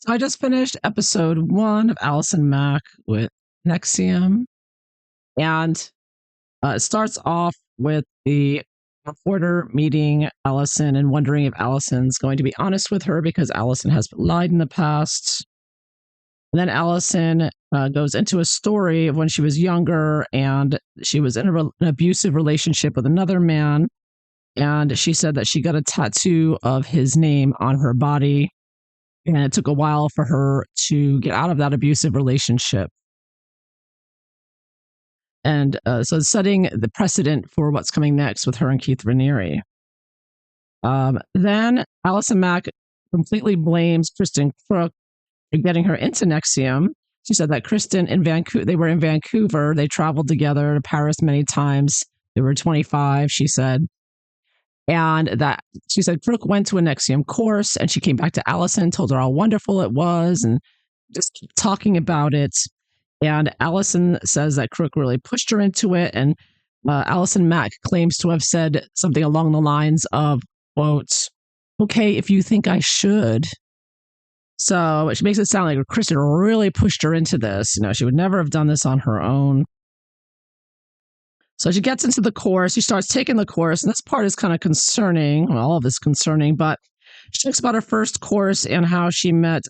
So I just finished episode 1 of Allison Mack with Nexium, and it starts off with the reporter meeting Allison and wondering if Allison's going to be honest with her because Allison has lied in the past. And then Allison goes into a story of when she was younger and she was in an abusive relationship with another man. And she said that she got a tattoo of his name on her body. And it took a while for her to get out of that abusive relationship. And so setting the precedent for what's coming next with her and Keith Raniere. Then Allison Mack completely blames Kristen Kreuk for getting her into Nexium. She said that Kristen in Vancouver, they were in Vancouver. They traveled together to Paris many times. They were 25, she said. And that she said Kreuk went to a Nexium course and she came back to Allison, told her how wonderful it was, and just keep talking about it. And Allison says that Kreuk really pushed her into it. And Allison Mack claims to have said something along the lines of, quote, "Okay, if you think I should." So she makes it sound like Kristen really pushed her into this. She would never have done this on her own. So she gets into the course. She starts taking the course. And this part is kind of concerning. Well, all of this concerning, but she talks about her first course and how she met,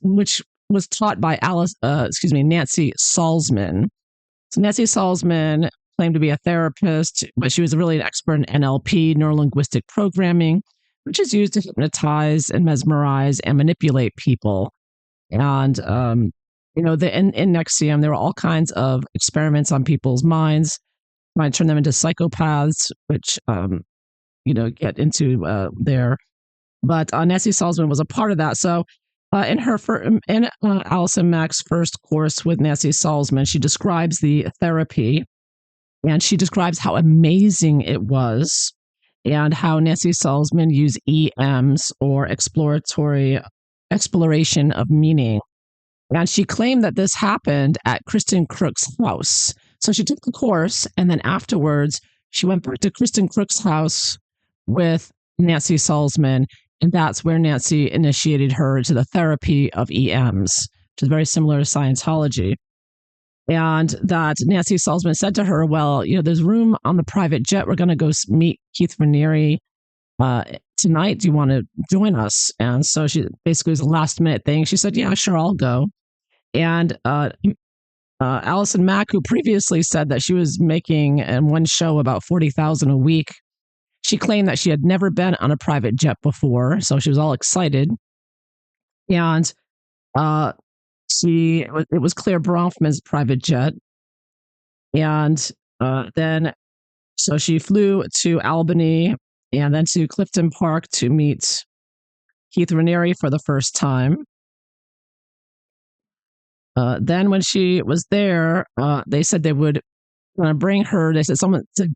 which was taught by Nancy Salzman. So Nancy Salzman claimed to be a therapist, but she was really an expert in NLP, neuro-linguistic programming, which is used to hypnotize and mesmerize and manipulate people. And in Nexium, there were all kinds of experiments on people's minds, trying to turn them into psychopaths, which get into there. But Nancy Salzman was a part of that. So in Allison Mack's first course with Nancy Salzman, she describes the therapy, and she describes how amazing it was, and how Nancy Salzman used EMs, or exploration of meaning. And she claimed that this happened at Kristen Kreuk's house. So she took the course, and then afterwards, she went back to Kristen Kreuk's house with Nancy Salzman, and that's where Nancy initiated her to the therapy of EMs, which is very similar to Scientology. And that Nancy Salzman said to her, well, there's room on the private jet. We're going to go meet Keith Raniere tonight. Do you want to join us? And so she basically was a last minute thing. She said, yeah, sure, I'll go. And Allison Mack, who previously said that she was making in one show about $40,000 a week, she claimed that she had never been on a private jet before, so she was all excited. And it was Claire Bronfman's private jet. And then she flew to Albany and then to Clifton Park to meet Keith Raniere for the first time. Then when she was there, they said they would bring her. They said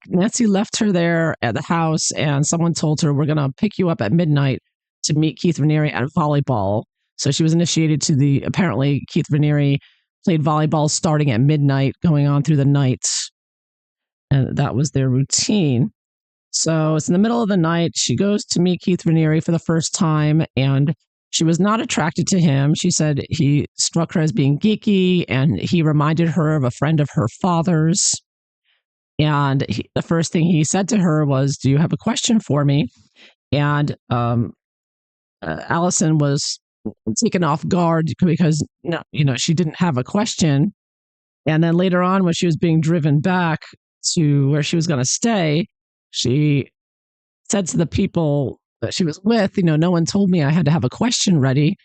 Nancy left her there at the house, and someone told her, we're going to pick you up at midnight to meet Keith Raniere at volleyball. So she was initiated to apparently Keith Raniere played volleyball starting at midnight, going on through the night. And that was their routine. So it's in the middle of the night. She goes to meet Keith Raniere for the first time, and she was not attracted to him. She said he struck her as being geeky, and he reminded her of a friend of her father's. And the first thing he said to her was, do you have a question for me? And Allison was taken off guard because she didn't have a question. And then later on, when she was being driven back to where she was going to stay, she said to the people that she was with, no one told me I had to have a question ready.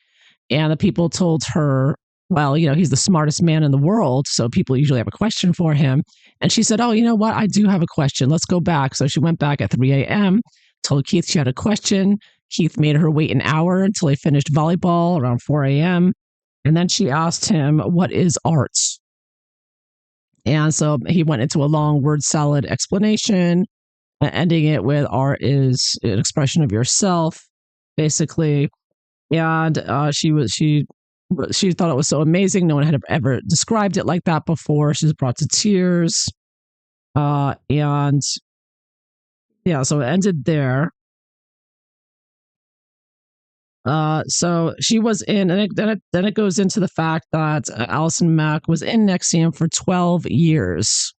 And the people told her, well, he's the smartest man in the world, so people usually have a question for him. And she said, oh, you know what? I do have a question. Let's go back. So she went back at 3 a.m., told Keith she had a question. Keith made her wait an hour until he finished volleyball around 4 a.m. And then she asked him, what is art? And so he went into a long word salad explanation, ending it with art is an expression of yourself, basically. And she thought it was so amazing. No one had ever described it like that before. She was brought to tears. And yeah, so it ended there. So she was in, and then it goes into the fact that Allison Mack was in NXIVM for 12 years.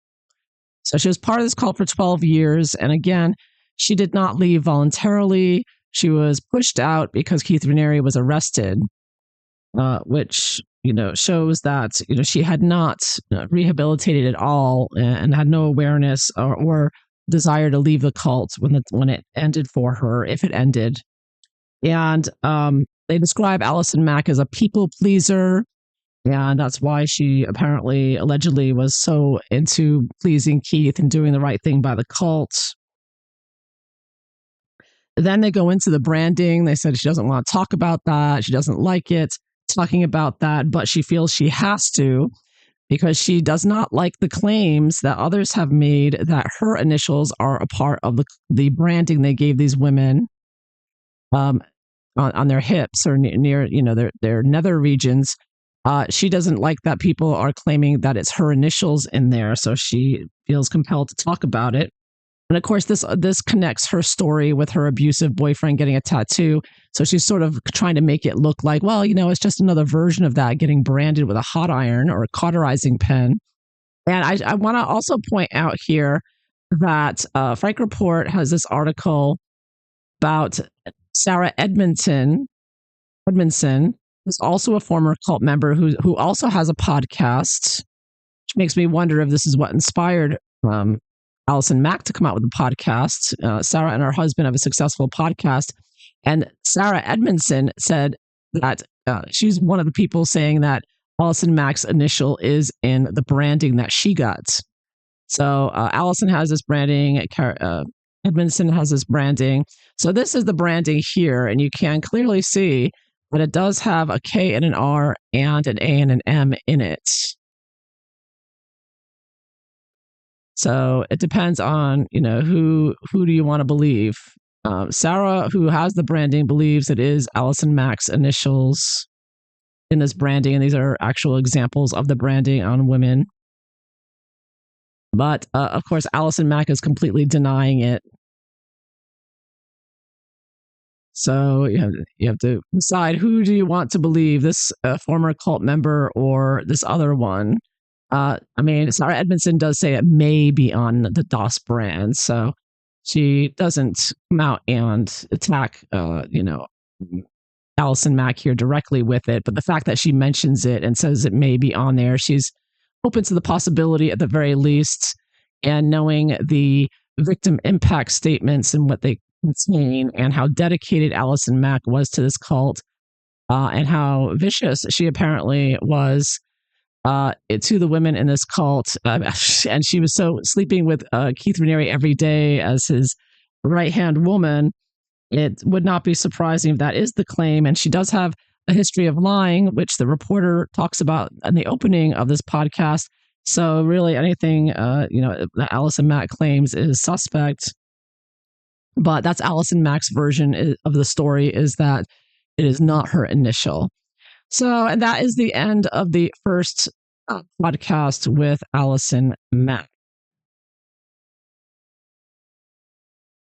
So she was part of this cult for 12 years. And again, she did not leave voluntarily. She was pushed out because Keith Raniere was arrested, which, shows that, she had not rehabilitated at all and had no awareness or desire to leave the cult when it ended for her, if it ended. And they describe Allison Mack as a people pleaser. And that's why she allegedly was so into pleasing Keith and doing the right thing by the cult. Then they go into the branding. They said she doesn't want to talk about that. She doesn't like it talking about that, but she feels she has to because she does not like the claims that others have made that her initials are a part of the branding they gave these women on their hips or near, their nether regions. She doesn't like that people are claiming that it's her initials in there, so she feels compelled to talk about it. And of course, this connects her story with her abusive boyfriend getting a tattoo. So she's sort of trying to make it look like, well, it's just another version of that, getting branded with a hot iron or a cauterizing pen. And I want to also point out here that Frank Report has this article about Sarah Edmondson, who's also a former cult member who also has a podcast, which makes me wonder if this is what inspired Allison Mack to come out with a podcast. Sarah and her husband have a successful podcast. And Sarah Edmondson said that she's one of the people saying that Allison Mack's initial is in the branding that she got. So Allison has this branding. Edmondson has this branding. So this is the branding here. And you can clearly see that it does have a K and an R and an A and an M in it. So it depends on, who do you want to believe? Sarah, who has the branding, believes it is Allison Mack's initials in this branding. And these are actual examples of the branding on women. But of course, Allison Mack is completely denying it. So you have to decide, who do you want to believe, this former cult member or this other one? Sarah Edmondson does say it may be on the DOS brand, so she doesn't come out and attack, Allison Mack here directly with it. But the fact that she mentions it and says it may be on there, she's open to the possibility at the very least. And knowing the victim impact statements and what they contain and how dedicated Allison Mack was to this cult and how vicious she apparently was to the women in this cult. And she was so sleeping with Keith Raniere every day as his right-hand woman. It would not be surprising if that is the claim. And she does have a history of lying, which the reporter talks about in the opening of this podcast. So really anything, that Allison Mack claims is suspect. But that's Allison Mack's version of the story, is that it is not her initial. So, and that is the end of the first podcast with Allison Mack.